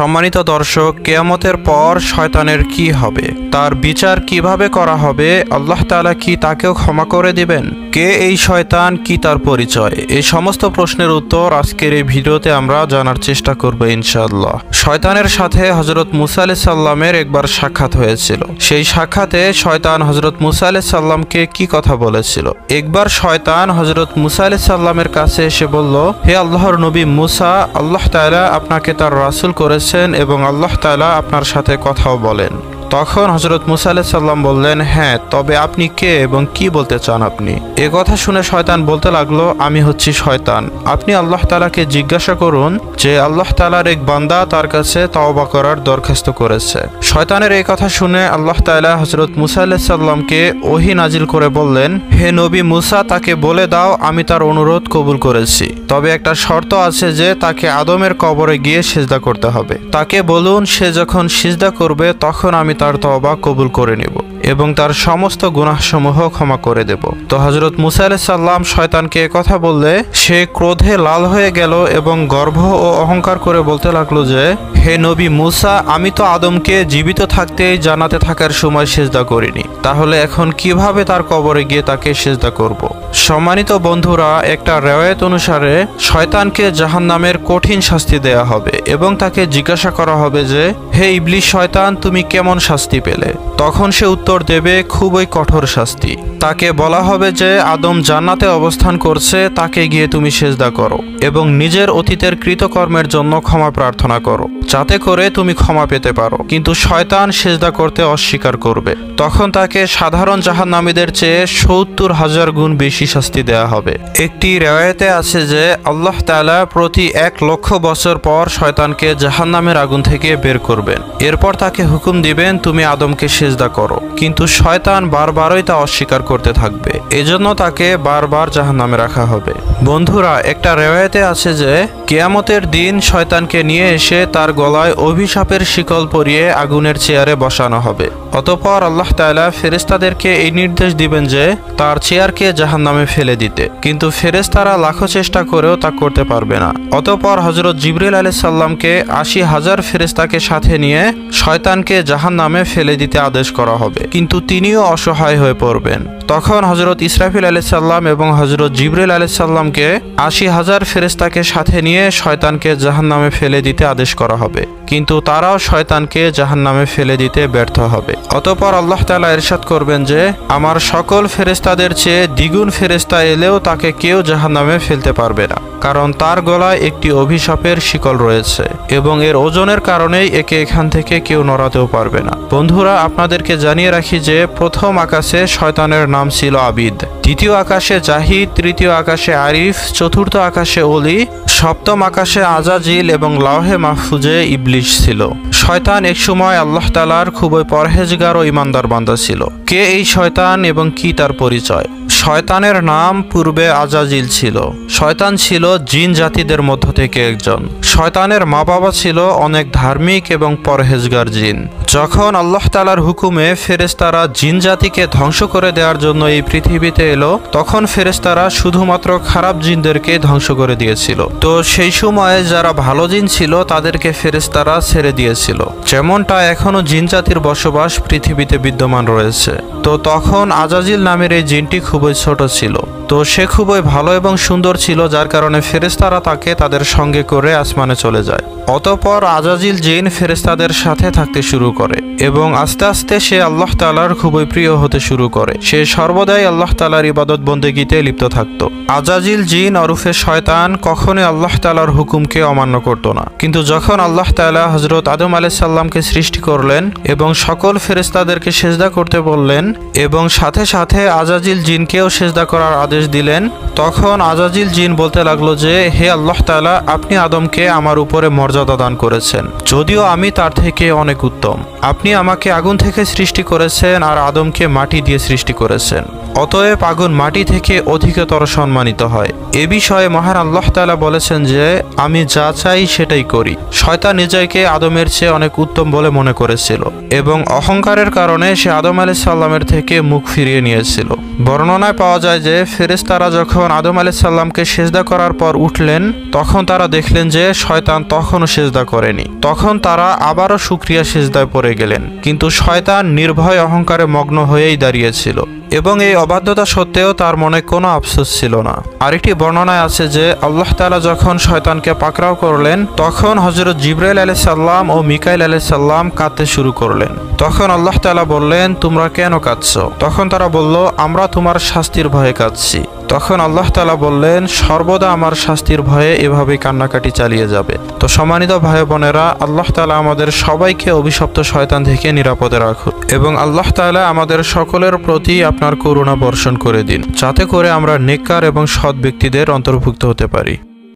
সম্মানিত দর্শক, কিয়ামতের পর শয়তানের কি হবে, তার বিচার কিভাবে করা হবে, আল্লাহ তাআলা কি তাকেও ক্ষমা করে দিবেন, কে এই শয়তান, কি তার পরিচয়, এই সমস্ত প্রশ্নের উত্তর আজকের এই ভিডিওতে আমরা জানার চেষ্টা করব ইনশাআল্লাহ। শয়তানের সাথে হযরত মুসা আলাইহিস সালামের একবার সাক্ষাৎ হয়েছিল। সেই সাক্ষাতে শয়তান হযরত মুসা আলাইহিস সালামকে কি কথা বলেছিল। একবার শয়তান হযরত মুসা আলাইহিস সালামের কাছে এসে বলল, হে আল্লাহর নবী মুসা, আল্লাহ তাআলা আপনাকে তার রাসূল করেছেন এবং আল্লাহ তাআলা আপনার সাথে কথাও বলেন। তখন হযরত মুসা আলাইহিস সালাম বললেন, হ্যাঁ, তবে আপনি কে এবং কি বলতে চান আপনি? এ কথা শুনে শয়তান বলতে লাগলো, আমি হচ্ছি শয়তান। আপনি আল্লাহ তাআলাকে জিজ্ঞাসা করুন যে আল্লাহ তাআলার এক বান্দা তার কাছে তওবা করার দরখাস্ত করেছে। শয়তানের এই কথা শুনে আল্লাহ তাআলা হযরত মুসা আলাইহিস সালামকে ওহী নাজিল করে বললেন, হে নবী মুসা, তাকে বলে দাও আমি তার অনুরোধ কবুল করেছি, তবে একটা শর্ত আছে যে তাকে আদমের কবরে গিয়ে সিজদা করতে হবে। তাকে বলুন সে যখন সিজদা করবে তখন আমি তার তওবা কবুল করে নেব এবং তার সমস্ত গুনাহসমূহ ক্ষমা করে দেব। তো হযরত মুসা আলাইহিস সালাম শয়তানকে কথা বললে সে ক্রোধে লাল হয়ে গেল এবং গর্ব ও অহংকার করে বলতে লাগলো যে, হে নবী মুসা, আমি তো আদমকে জীবিত থাকতেই জান্নাতে থাকার সময় সিজদা করিনি, তাহলে এখন কিভাবে তার কবরে গিয়ে তাকে সিজদা করব? সম্মানিত বন্ধুরা, একটা রিওয়ায়াত অনুসারে শয়তানকে জাহান্নামের কঠিন শাস্তি দেয়া হবে এবং তাকে জিজ্ঞাসা করা হবে যে, হে ইবলিস শয়তান, তুমি কেমন শাস্তি পেলে? তখন সে উত্তর দেবে, খুবই কঠোর শাস্তি। তাকে বলা হবে যে আদম জান্নাতে অবস্থান করছে, তাকে গিয়ে তুমি সিজদা করো এবং নিজের অতীতের কৃতকর্মের জন্য ক্ষমা প্রার্থনা করো, যাতে করে তুমি ক্ষমা পেতে পারো। কিন্তু শয়তান সিজদা করতে অস্বীকার করবে। তখন তাকে সাধারণ জাহান্নামীদের চেয়ে ৭০,০০০ গুণ বেশি শাস্তি দেয়া হবে। একটি রিওয়ায়াতে আছে যে আল্লাহ তাআলা প্রতি ১,০০,০০০ বছর পর শয়তানকে জাহান্নামের আগুন থেকে বের করবেন। এরপর তাকে হুকুম দিবেন, তুমি আদমকে সিজদা করো, কিন্তু শয়তান বারবারই তা অস্বীকার করতে থাকবে। এজন্য তাকে বারবার জাহান্নামে রাখা হবে। বন্ধুরা, একটা রিওয়ায়াতে আছে যে কিয়ামতের দিন শয়তানকে নিয়ে এসে তার গলায় অভিশাপের শিকল পরিয়ে আগুনের চেয়ারে বসানো হবে। অতঃপর আল্লাহ তাআলা ফেরেশতাদেরকে এই নির্দেশ দিবেন যে তার চেয়ারকে জাহান্নামে ফেলে দিতে, কিন্তু ফেরেশতারা লাখো চেষ্টা করেও তা করতে পারবে না। অতঃপর হযরত জিবরিল আলাইহিস সালামকে ৮০,০০০ ফেরেশতাকে সাথে নিয়ে শয়তানকে জাহান্নামে ফেলে দিতে আদেশ করা হবে, কিন্তু তিনিও অসহায় হয়ে পড়বেন। তখন হযরত ইসরাফিল আলাইহিস সালাম এবং হযরত জিবরিল আলাইহিস সালামকে ৮০,০০০ ফেরেশতাকে সাথে নিয়ে শয়তানকে জাহান্নামে ফেলে দিতে আদেশ করা হবে, কিন্তু তারাও শয়তানকে জাহান্নামে ফেলে দিতে ব্যর্থ হবে। অতঃপর আল্লাহ তাআলা ইরশাদ করবেন যে আমার সকল ফেরেশতাদের চেয়ে দ্বিগুণ ফেরেশতা এলেও তাকে কেউ জাহান্নামে ফেলতে পারবে না, কারণ তার গলায় একটি অভিশাপের শিকল রয়েছে এবং এর ওজনের কারণেই একে এখান থেকে কেউ নড়াতেও পারবে না। বন্ধুরা, আপনাদেরকে জানিয়ে রাখি যে প্রথম আকাশে শয়তানের নাম ছিল আবিদ, দ্বিতীয় আকাশে জাহিদ, তৃতীয় আকাশে আরিফ, চতুর্থ আকাশে ওলি, সপ্তম আকাশে আজাজিল এবং লাওহে মাহফুজে ইবলিস ছিল। শয়তান এক সময় আল্লাহ তাআলার খুবই পরহেজগার ও ইমানদার বান্দা ছিল। কে এই শয়তান এবং কি তার পরিচয়? শয়তানের নাম পূর্বে আজাজিল ছিল। শয়তান ছিল জিন জাতিদের মধ্য থেকে একজন। শয়তানের মা বাবা ছিল অনেক ধার্মিক এবং পরহেজগার জিন। যখন আল্লাহ তাআলার হুকুমে ফেরেশতারা জিন জাতিকে ধ্বংস করে দেওয়ার জন্য এই পৃথিবীতে এলো, তখন ফেরেশতারা শুধুমাত্র খারাপ জিনদেরকে ধ্বংস করে দিয়েছিল। তো সেই সময়ে যারা ভালো জিন ছিল তাদেরকে ফেরেশতারা ছেড়ে দিয়েছিল, যেমনটা এখনো জিন জাতির বসবাস পৃথিবীতে বিদ্যমান রয়েছে। তো তখন আজাজিল নামের এই জিনটি খুবই ছোট ছিল। তো সে খুবই ভালো এবং সুন্দর ছিল, যার কারণে ফেরেশতারা তাকে তাদের সঙ্গে করে আসমানে চলে যায়। অতঃপর আজাজিল জিন ফেরেশতাদের সাথে থাকতে শুরু করে এবং আস্তে আস্তে সে আল্লাহ তাআলার খুবই প্রিয় হতে শুরু করে। সে সর্বদাই আল্লাহ তাআলার ইবাদত বন্দেগীতে লিপ্ত থাকত। আজাজিল জিন ওরফে শয়তান কখনোই আল্লাহ তাআলার হুকুমকে অমান্য করত না, কিন্তু যখন আল্লাহ তাআলা হযরত আদম আলাইহিস সালামকে সৃষ্টি করলেন এবং সকল ফেরেশতাদেরকে সিজদা করতে বললেন এবং সাথে সাথে আজাজিল জিনকেও সিজদা করার আদেশ দিলেন, তখন আজাজিল জিন বলতে লাগলো যে হে আল্লাহ তাআলা, আপনি আদমকে আমার উপরে মর্যাদা দান করেছেন, যদিও আমি তার থেকে অনেক উত্তম। আপনি আমাকে আগুন থেকে সৃষ্টি করেছেন আর আদমকে মাটি দিয়ে সৃষ্টি করেছেন, অতএব আগুন মাটি থেকে অধিকতর সম্মানিত হয়। এ বিষয়ে মহান আল্লাহ তাআলা বলেছেন যে আমি যা চাই সেটাই করি। শয়তান নিজেকে আদমের চেয়ে অনেক উত্তম বলে মনে করেছিল এবং অহংকারের কারণে সে আদম আলাইহিস সালামের থেকে মুখ ফিরিয়ে নিয়েছিল। বর্ণনায় পাওয়া যায় যে ফেরেশতারা যখন আদম আলাইহিস সালামকে সিজদা করার পর উঠলেন, তখন তারা দেখলেন যে শয়তান তখনও সিজদা করেনি। তখন তারা আবারও শুকরিয়া সিজদায় পড়ে গেলেন, কিন্তু শয়তান নির্ভয় অহংকারে মগ্ন হয়েই দাঁড়িয়েছিল এবং এই অবাধ্যতা সত্ত্বেও তার মনে কোনো আফসোস ছিল না। আরেকটি বর্ণনায় আছে যে আল্লাহ তাআলা যখন শয়তানকে পাকড়াও করলেন, তখন হযরত জিবরাইল আলাইহিস সালাম ও মিকাইল আলাইহিস সালাম কাঁদতে শুরু করলেন। তখন আল্লাহ তাআলা বললেন, তোমরা কেন কাঁদছো? তখন তারা বলল, আমরা তোমার শাস্তির ভয়ে কাঁদছি। তখন আল্লাহ তাআলা বললেন, সর্বদা আমার শাস্তির ভয়ে এভাবেই কান্নাকাটি চালিয়ে যাবে। তো সম্মানিত ভাই বোনেরা, আল্লাহ তাআলা আমাদের সবাইকে অভিশপ্ত শয়তান থেকে নিরাপদে রাখুন এবং আল্লাহ তাআলা আমাদের সকলের প্রতি আপনার করুণা বর্ষণ করে দিন, যাতে করে আমরা নেককার এবং সৎ ব্যক্তিদের অন্তর্ভুক্ত হতে পারি।